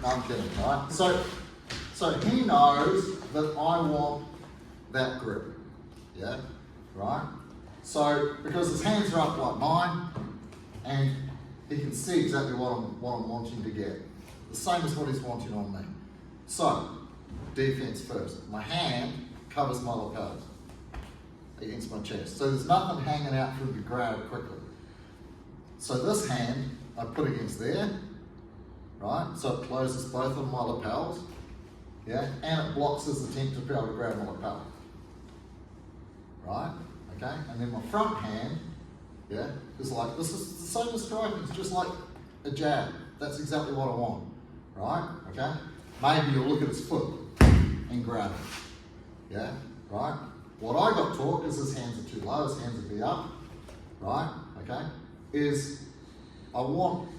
I'm kidding, right? So he knows that I want that grip, yeah, right? So, because his hands are up like mine, and he can see exactly what I'm wanting to get. The same as what he's wanting on me. So, defense first. My hand covers my lapels against my chest. So there's nothing hanging out for him to grab quickly. So this hand I put against there, right? So it closes both of my lapels, yeah? And it blocks his attempt to be able to grab my lapel. Right? Okay? And then my front hand, yeah, is like, this is the same as striking, it's just like a jab. That's exactly what I want. Right? Okay? Maybe you'll look at his foot and grab it. Yeah? Right? What I got taught is his hands are too low, his hands would be up. Right? Okay? Is I want,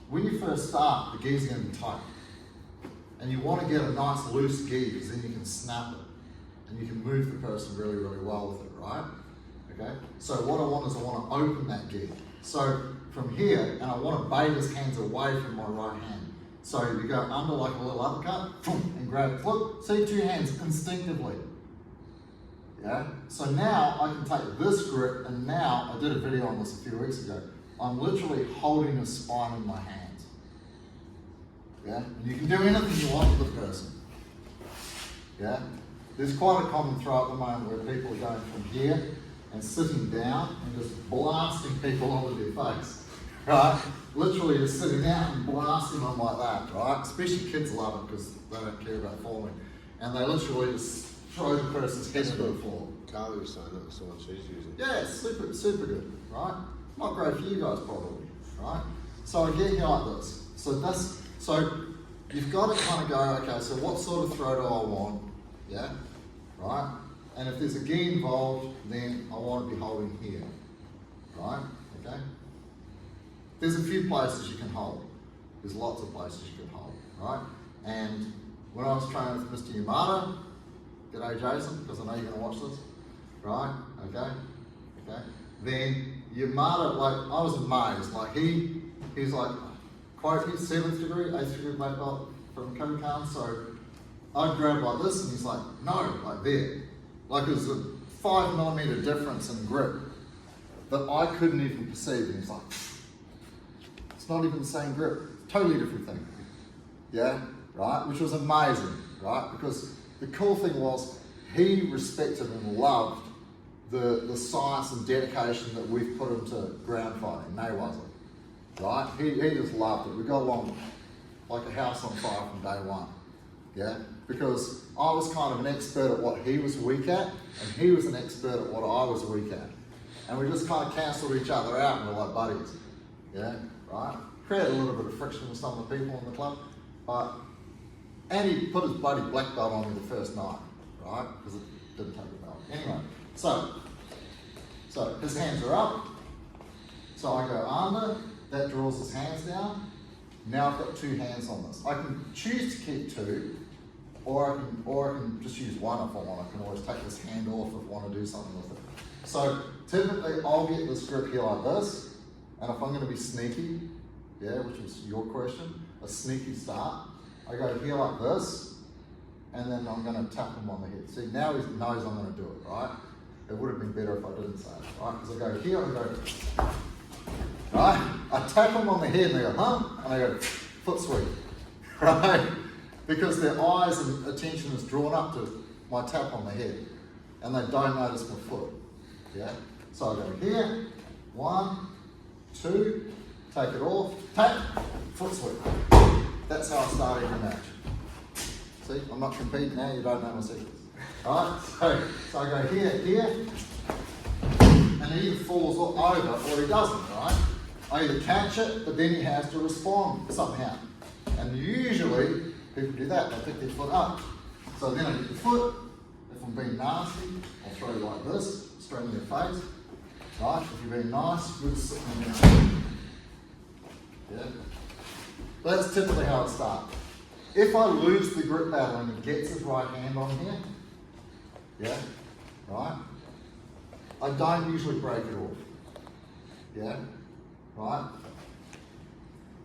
when you first start, the gi's going to be tight. And you want to get a nice loose gi because then you can snap it. And you can move the person really, really well with it, right? Okay? So what I want is I want to open that gi. So from here, and I want to bait his hands away from my right hand. So you go under like a little uppercut, boom, and grab it. Look, see, two hands instinctively. Yeah? So now I can take this grip, and now, I did a video on this a few weeks ago, I'm literally holding his spine in my hands. Yeah? And you can do anything you want with the person. Yeah? There's quite a common throw at the moment where people are going from here and sitting down and just blasting people onto their face. Right? Literally just sitting down and blasting them like that, right? Especially kids love it because they don't care about falling. And they literally just throw the person's head into the floor. Carly was saying that was the one she's using. Yeah, it's super, super good, right? Not great for you guys probably, right? So I get here like this. So you've got to kind of go, okay, so what sort of throw do I want? Yeah, right? And if there's a gi involved, then I want to be holding here, right? Okay? There's a few places you can hold. There's lots of places you can hold, right? And when I was training with Mr. Yamada, g'day Jason, because I know you're going to watch this, right? Okay? Okay? Then Yamada, like, I was amazed. Like, he's like, quote, he's 7th degree, 8th degree black belt from Kodokan, so I'd grab like this, and he's like, no, like there. Like, it was a 5mm difference in grip that I couldn't even perceive, and he's like, it's not even the same grip, totally different thing. Yeah, right? Which was amazing, right? Because the cool thing was, he respected and loved the science and dedication that we've put into ground fighting, Mayweather, right? He just loved it. We got along like a house on fire from day one, yeah? Because I was kind of an expert at what he was weak at, and he was an expert at what I was weak at. And we just kind of cancelled each other out, and we're like buddies, yeah, right? Created a little bit of friction with some of the people in the club, and he put his bloody black belt on me the first night, right? Because it didn't take a belt. Anyway, so his hands are up, so I go under, that draws his hands down. Now I've got two hands on this. I can choose to keep two, or I can just use one if I want. I can always take this hand off if I want to do something with it. So typically I'll get this grip here like this, and if I'm going to be sneaky, yeah, which was your question, a sneaky start, I go here like this, and then I'm going to tap him on the head. See, now he knows I'm going to do it, right? It would have been better if I didn't say it, right? Because I go here, I go, right? I tap them on the head and they go, huh? And I go, foot sweep, right? Because their eyes and attention is drawn up to my tap on the head, and they don't notice my foot, yeah? So I go here, 1, 2, take it off, tap, foot sweep. That's how I start every match. See, I'm not competing now, you don't know my secrets. Alright, so I go here, and he either falls over or he doesn't, right? I either catch it, but then he has to respond somehow. And usually, people do that, they pick their foot up. So then I get the foot, if I'm being nasty, I'll throw you like this, straight in their face. Right, if you're being nice, you're just sitting down. Yeah? But that's typically how it starts. If I lose the grip battle and he gets his right hand on here, yeah, right, I don't usually break it off. Yeah, right?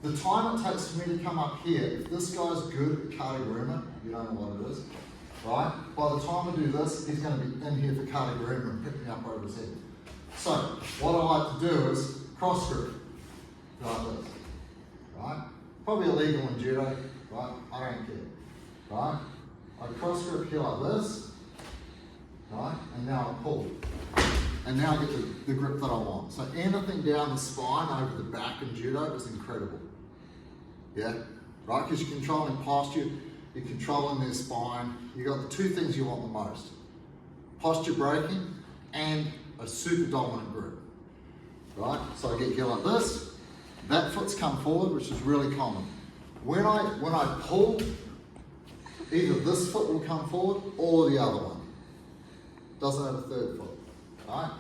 The time it takes for me to come up here, if this guy's good at Kataguruma, you don't know what it is, right? By the time I do this, he's going to be in here for Kataguruma and pick me up over his head. So, what I like to do is cross grip, like this, right? Probably illegal in judo, right? I don't care, right? I cross grip here like this, right? And now I pull. And now I get the grip that I want. So anything down the spine over the back in judo is incredible. Yeah, right? Because you're controlling posture, you're controlling their spine. You got the two things you want the most: posture breaking and a super dominant grip. Right? So I get here like this. That foot's come forward, which is really common. When I pull, either this foot will come forward or the other one. Doesn't have a third foot. Right?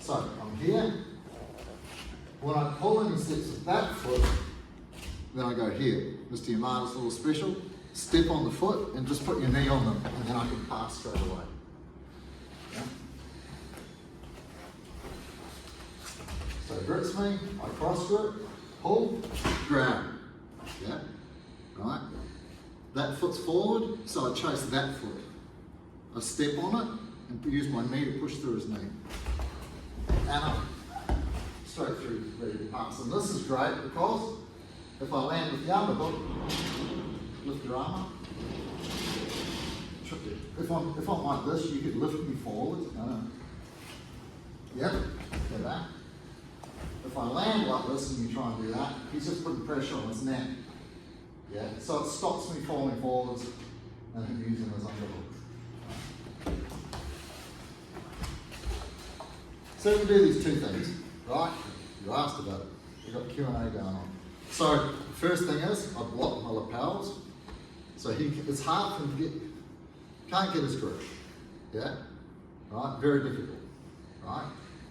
So I'm here. When I pull and he steps with that foot, then I go here. Mr. Yamada's little special. Step on the foot and just put your knee on them, and then I can pass straight away. Yeah? So it grips me, I cross grip, pull, grab. Yeah? Right? That foot's forward, so I chase that foot. I step on it and use my knee to push through his knee. And I'm straight through, ready to pass. And this is great because if I land with the underhook, lift your arm up. If I'm like this, you could lift me forward. Yep, get that. If I land like this and you try and do that, he's just putting pressure on his neck. Yeah, so it stops me falling forwards and him using his underhook. So we can do these two things, right? You asked about it. We've got Q&A going on. So first thing is, I block my lapels. So it's hard for him to get, can't get his grip. Yeah? Right? Very difficult. Right?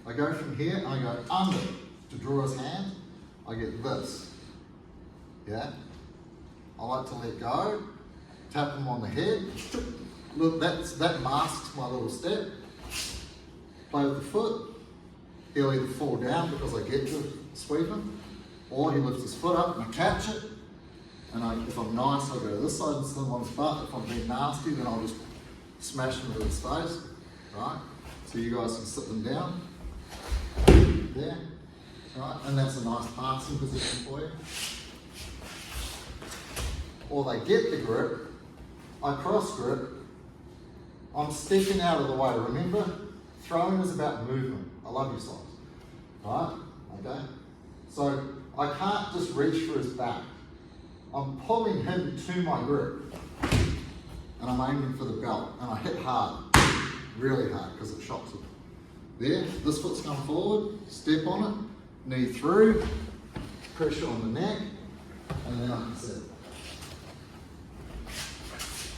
I go from here and I go under to draw his hand. I get this. Yeah? I like to let go, tap him on the head. Look, that masks my little step. Play with the foot. He'll either fall down because I get to sweep him, or he lifts his foot up and I catch it. And if I'm nice, I'll go to this side and slam on his butt. If I'm being nasty, then I'll just smash him with his face. Right? So you guys can sit them down. There. Right? And that's a nice passing position for you. Or they get the grip, I cross grip, I'm stepping out of the way. Remember, throwing is about movement. I love you, size. Right? Okay? So I can't just reach for his back. I'm pulling him to my grip and I'm aiming for the belt and I hit hard, really hard because it shocks him. There, this foot's come forward, step on it, knee through, pressure on the neck, and then I can sit.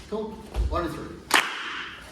Cool, 1, 2, 3.